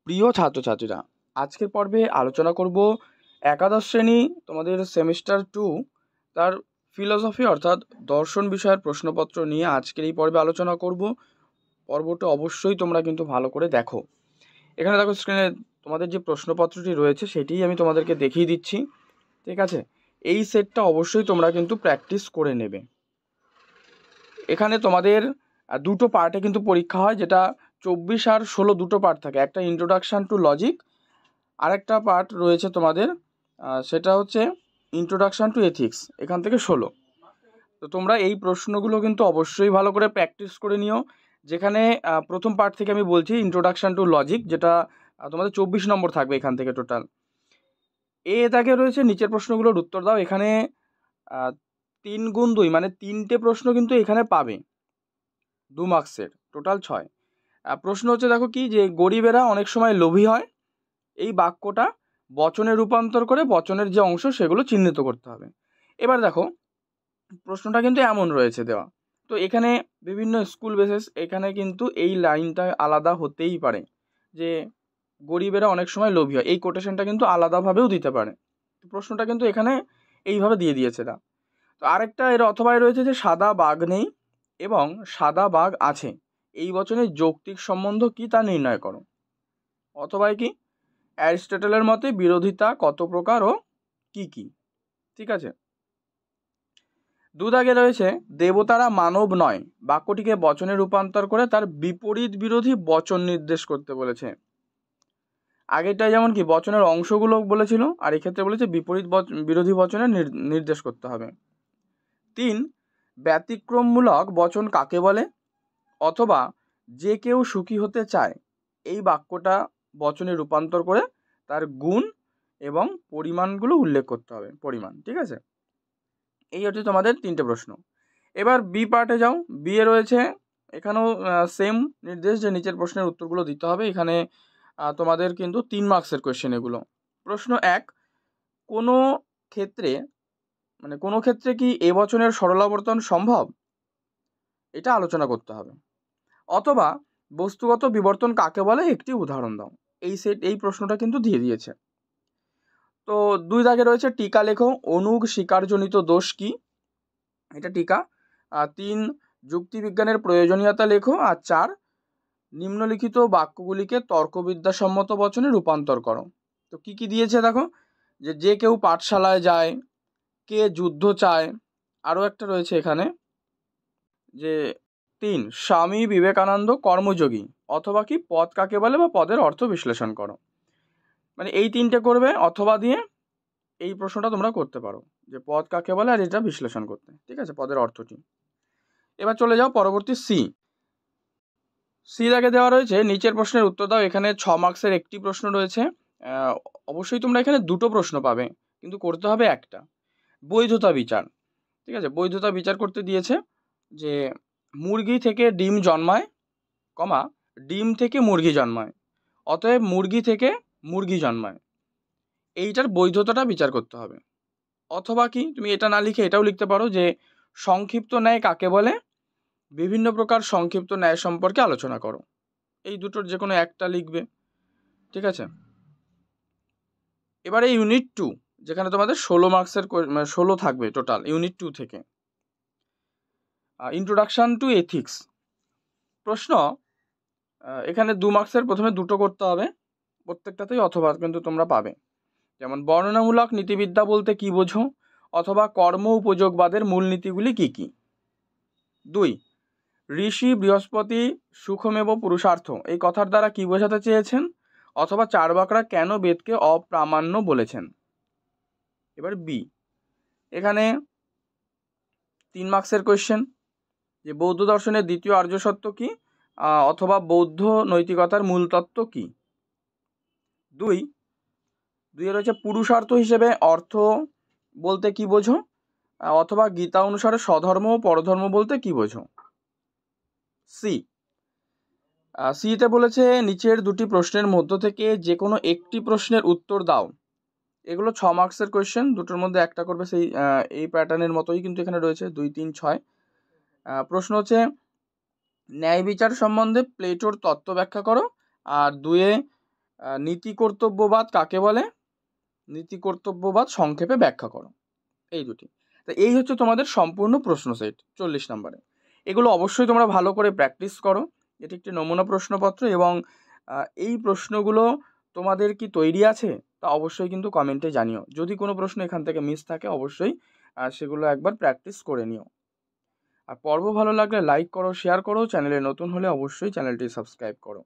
প্রিয় ছাত্রছাত্রীরা, আজকের পর্বে আলোচনা করব একাদশ শ্রেণী তোমাদের সেমিস্টার 2 তার ফিলোসফি অর্থাৎ দর্শন বিষয়ের প্রশ্নপত্র নিয়ে আজকের এই পর্বে আলোচনা করব। পর্বটা অবশ্যই তোমরা কিন্তু ভালো করে দেখো। এখানে দেখো স্ক্রিনে তোমাদের যে প্রশ্নপত্রটি রয়েছে সেটিই আমি তোমাদেরকে দেখিয়ে দিচ্ছি, ঠিক আছে? এই সেটটা অবশ্যই তোমরা কিন্তু প্র্যাকটিস করে নেবে। এখানে তোমাদের দুটো পার্টে কিন্তু পরীক্ষা হয়, যেটা 24 আর 16 দুটো পার্ট থাকে। একটা ইন্ট্রোডাকশান টু লজিক, আরেকটা পার্ট রয়েছে তোমাদের সেটা হচ্ছে ইন্ট্রোডাকশান টু এথিক্স, এখান থেকে 16। তো তোমরা এই প্রশ্নগুলো কিন্তু অবশ্যই ভালো করে প্র্যাকটিস করে নিও। যেখানে প্রথম পার্ট থেকে আমি বলছি ইন্ট্রোডাকশান টু লজিক, যেটা তোমাদের 24 নম্বর থাকবে এখান থেকে টোটাল। দাগে রয়েছে নিচের প্রশ্নগুলোর উত্তর দাও। এখানে 3 গুণ 2 মানে 3টে প্রশ্ন কিন্তু এখানে পাবে 2 মার্কসের, টোটাল 6। প্রশ্ন হচ্ছে দেখো কি, যে গরিবেরা অনেক সময় লোভী হয়, এই বাক্যটা বচনে রূপান্তর করে বচনের যে অংশ সেগুলো চিহ্নিত করতে হবে। এবার দেখো প্রশ্নটা কিন্তু এমন রয়েছে দেওয়া, তো এখানে বিভিন্ন স্কুল বেসিস এখানে কিন্তু এই লাইনটা আলাদা হতেই পারে, যে গরিবেরা অনেক সময় লোভী হয়, এই কোটেশনটা কিন্তু আলাদাভাবেও দিতে পারে। প্রশ্নটা কিন্তু এখানে এইভাবে দিয়ে দিয়েছে না। তো আরেকটা এর অথবায় রয়েছে যে সাদা বাঘ নেই এবং সাদা বাঘ আছে, এই বচনের যৌক্তিক সম্বন্ধ কি তা নির্ণয় করো। অথবায় কি, অ্যারিস্টটলের মতে বিরোধিতা কত প্রকার ও কি কি, ঠিক আছে? দুদাগে রয়েছে দেবতারা মানব নয়, বাক্যটিকে বচনে রূপান্তর করে তার বিপরীত বিরোধী বচন নির্দেশ করতে বলেছে। আগেরটাই যেমন কি বচনের অংশগুলো বলেছিল, আর এক্ষেত্রে বলেছে বিপরীত বিরোধী বচনের নির্দেশ করতে হবে। 3, ব্যতিক্রমমূলক বচন কাকে বলে? অথবা যে কেউ সুখী হতে চায়, এই বাক্যটা বচনে রূপান্তর করে তার গুণ এবং পরিমাণগুলো উল্লেখ করতে হবে, পরিমাণ, ঠিক আছে? এই হচ্ছে তোমাদের 3টে প্রশ্ন। এবার বি পার্টে যাও। বি এ রয়েছে এখানেও সেম নির্দেশ, যে নিচের প্রশ্নের উত্তরগুলো দিতে হবে। এখানে তোমাদের কিন্তু 3 মার্কসের কোয়েশ্চেন এগুলো। প্রশ্ন 1, কোনো ক্ষেত্রে কোনো ক্ষেত্রে কি এ বচনের সরলাবর্তন সম্ভব, এটা আলোচনা করতে হবে। অথবা বস্তুগত বিবর্তন কাকে বলে, একটি উদাহরণ দাও। এই প্রশ্নটা কিন্তু দিয়ে দিয়েছে। তো 2 দাগে রয়েছে টিকা লেখো, অনুগ স্বীকারজনিত দোষ কি, এটা টিকা। 3, যুক্তিবিজ্ঞানের প্রয়োজনীয়তা লেখো। আর 4, নিম্নলিখিত বাক্যগুলিকে তর্কবিদ্যাসম্মত বচনে রূপান্তর করো। তো কি কি দিয়েছে দেখো, যে কেউ পাঠশালায় যায়, কে যুদ্ধ চায়, আরও একটা রয়েছে এখানে যে 3, স্বামী বিবেকানন্দ কর্মযোগী, অথবা কি পদ কাকে বলে বা পদের অর্থ বিশ্লেষণ করো। এই 3টে করবে, অথবা দিয়ে এই প্রশ্নটা তোমরা করতে পারো, যে পদ কাকে বলে আর এটা বিশ্লেষণ করতে, ঠিক আছে, পদের অর্থটি। এবার চলে যাও পরবর্তী সি দাগে দেওয়া রয়েছে নিচের প্রশ্নের উত্তর দাও। এখানে 6 মার্কসের একটি প্রশ্ন রয়েছে। অবশ্যই তোমরা এখানে 2টো প্রশ্ন পাবে, কিন্তু করতে হবে একটা। বৈধতা বিচার, ঠিক আছে? বৈধতা বিচার করতে দিয়েছে যে মুরগি থেকে ডিম জন্মায়, ডিম থেকে মুরগি জন্মায়, অতএব মুরগি থেকে মুরগি জন্মায়, এইটার বৈধতাটা বিচার করতে হবে। অথবা কি, তুমি এটা না লিখে এটাও লিখতে পারো যে সংক্ষিপ্ত ন্যায় কাকে বলে, বিভিন্ন প্রকার সংক্ষিপ্ত ন্যায় সম্পর্কে আলোচনা করো। এই দুটোর যে কোনো একটা লিখবে, ঠিক আছে? এবারে ইউনিট 2, যেখানে তোমাদের 16 মার্কসের 16 থাকবে টোটাল ইউনিট 2 থেকে। ইন্ট্রোডাকশান টু এথিক্স প্রশ্ন, এখানে 2 মার্কসের প্রথমে 2টো করতে হবে, প্রত্যেকটাতেই অথবা কিন্তু তোমরা পাবে। যেমন বর্ণনামূলক নীতিবিদ্যা বলতে কি বোঝো, অথবা কর্ম উপযোগবাদের মূলনীতিগুলি কি কি। 2, ঋষি বৃহস্পতি সুখমেব পুরুষার্থ, এই কথার দ্বারা কি বোঝাতে চেয়েছেন, অথবা চার্বাকরা কেন বেদকে অপ্রামাণ্য বলেছেন। এবার বি, এখানে 3 মার্কসের কোয়েশ্চেন, যে বৌদ্ধ দর্শনের দ্বিতীয় আর্য সত্য কি, অথবা বৌদ্ধ নৈতিকতার মূল তত্ত্ব কি। 2 রয়েছে পুরুষার্থ হিসেবে অর্থ বলতে কি বোঝো, অথবা গীতা অনুসারে স্বধর্ম ও পরধর্ম বলতে কি বোঝো। সিতে বলেছে নিচের 2টি প্রশ্নের মধ্য থেকে যে কোনো একটি প্রশ্নের উত্তর দাও। এগুলো 6 মার্কসের কোয়েশ্চেন, দুটোর মধ্যে একটা করবে। সেই এই প্যাটার্নের মতোই কিন্তু এখানে রয়েছে 2, 3, 6। প্রশ্ন হচ্ছে ন্যায় বিচার সম্বন্ধে প্লেটোর তত্ত্ব ব্যাখ্যা করো। আর 2 নীতি কর্তব্যবাদ কাকে বলে? নীতি কর্তব্যবাদ সংক্ষেপে ব্যাখ্যা করো। এই দুটি। তো এই হচ্ছে তোমাদের সম্পূর্ণ প্রশ্ন সেট 40 নম্বরে। এগুলো অবশ্যই তোমরা ভালো করে প্র্যাকটিস করো। এটি একটি নমুনা প্রশ্নপত্র এবং এই প্রশ্নগুলো তোমাদের কি তৈরি আছে তা অবশ্যই কিন্তু কমেন্টে জানিও। যদি কোনো প্রশ্ন এখান থেকে মিস থাকে অবশ্যই সেগুলো একবার প্র্যাকটিস করে নিও। আর পর্ব ভালো লাগলে লাইক করো, শেয়ার করো, চ্যানেলে নতুন হলে অবশ্যই চ্যানেলটি সাবস্ক্রাইব করো।